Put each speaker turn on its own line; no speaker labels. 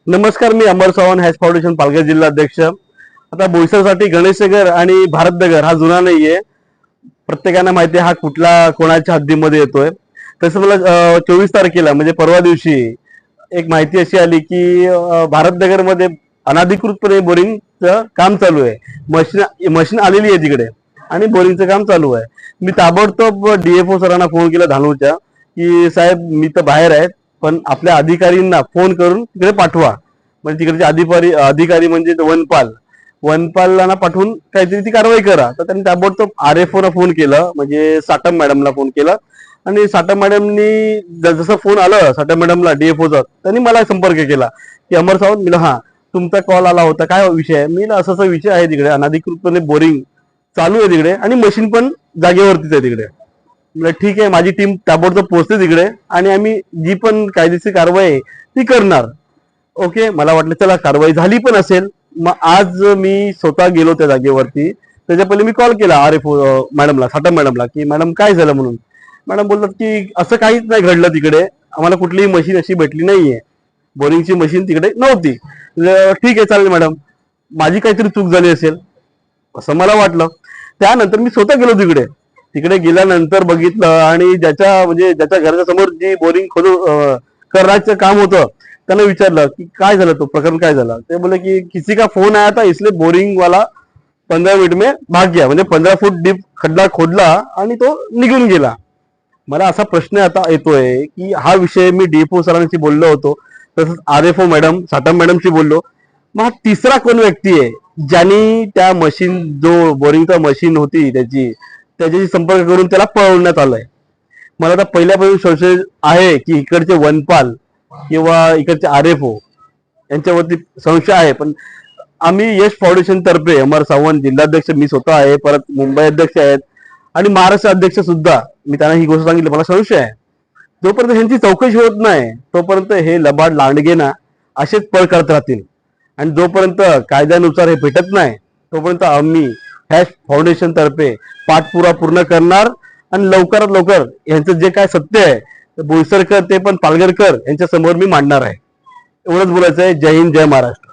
नमस्कार, मी अमर Sawant, hash foundation Palghar जिल्हा अध्यक्ष. आता बोईसरसाठी गणेशनगर आणि भारतनगर हा जुना नाहीये. प्रत्येकांना माहिती आहे हा कुठला कोणाच्या हद्दीमध्ये येतोय. तसं मला 24 तारखेला म्हणजे परवा दिवशी एक माहिती अशी आली की भारतनगर मध्ये अनधिकृतपणे बोरिंगचं काम चालू आहे. मशीन आलेली आहे तिकडे आणि बोरिंगचं काम चालू आहे. मी ताबडतोब DFO सरांना फोन केला धानूरच्या की साहेब मी तर बाहेर आहे, पण आपल्या अधिकारींना फोन करून तिकडे पाठवा. म्हणजे तिकडचे अधिकारी म्हणजे वनपालांना पाठवून काहीतरी ती कारवाई करा. तर त्यांनी ताबडतोब RFO ला फोन केला, म्हणजे साटम मॅडमला फोन केला. आणि साटम मॅडमनी जसं फोन आलं साटम मॅडमला DFOचा, त्यांनी मला संपर्क केला की अमर सावंत. मी हा तुमचा कॉल आला होता, काय विषय आहे? मी असं असा विषय आहे, तिकडे अनधिकृतपणे बोरिंग चालू आहे तिकडे आणि मशीन पण जागेवरतीच आहे तिकडे. ठीक आहे, माझी टीम ताबडतोब पोहोचते तिकडे आणि आम्ही जी पण कायदेशीर कारवाई आहे ती करणार. ओके, मला वाटलं चला कारवाई झाली पण असेल. मग आज मी स्वतः गेलो त्या जागेवरती. त्याच्या पहिले मी कॉल केला RFO मॅडमला, साटम मॅडमला, की मॅडम काय झालं म्हणून. मॅडम बोलतात की असं काहीच नाही घडलं तिकडे, आम्हाला कुठलीही मशीन अशी भेटली नाहीये, बोरिंगची मशीन तिकडे नव्हती. ठीक आहे चालेल मॅडम, माझी काहीतरी चूक झाली असेल असं मला वाटलं. त्यानंतर मी स्वतः गेलो तिकडे. तिकडे गेल्यानंतर बघितलं आणि ज्याच्या घराच्या समोर जी बोरिंग करायचं काम होतं त्यांना विचारलं की काय झालं, तो प्रकरण काय झालं. ते बोले की किसी का फोन आया था इसलिए बोरिंग वाला 15 मिनट में भाग गया. म्हणजे 15 फूट डीप खड्डा खोदला आणि तो निघून गेला. मला असा प्रश्न आता येतोय की हा विषय मी DFO सरांशी बोललो होतो, तसंच RFO मॅडम साटम मॅडमशी बोललो. मग हा तिसरा कोण व्यक्ती आहे ज्यांनी त्या मशीन, जो बोरिंगचा मशीन होती त्याच्याशी संपर्क करून त्याला पळवण्यात आलंय. मला आता पहिल्यापासून संशय आहे की इकडचे वनपाल किंवा इकडचे RFO यांच्यावरती संशय आहे. पण आम्ही यश फाउंडेशन तर्फे अमर सावंत जिल्हाध्यक्ष मी स्वतः आहे, परत मुंबई अध्यक्ष आहेत आणि महाराष्ट्र अध्यक्ष सुद्धा, मी त्यांना ही गोष्ट सांगितली, मला संशय आहे. जोपर्यंत ह्यांची चौकशी होत नाही तोपर्यंत हे लबाड लांडगे ना असेच पळ करत राहतील. आणि जोपर्यंत कायद्यानुसार हे भेटत नाही तोपर्यंत आम्ही हॅश फाउंडेशन तर्फे पाठपुरावा पूर्ण करणार आणि लवकरात लवकर यांचं जे काय सत्य आहे बोईसरकर ते पण पालघरकर यांच्या समोर मी मांडणार आहे. एवढंच बोलायचं आहे. जय हिंद, जय महाराष्ट्र.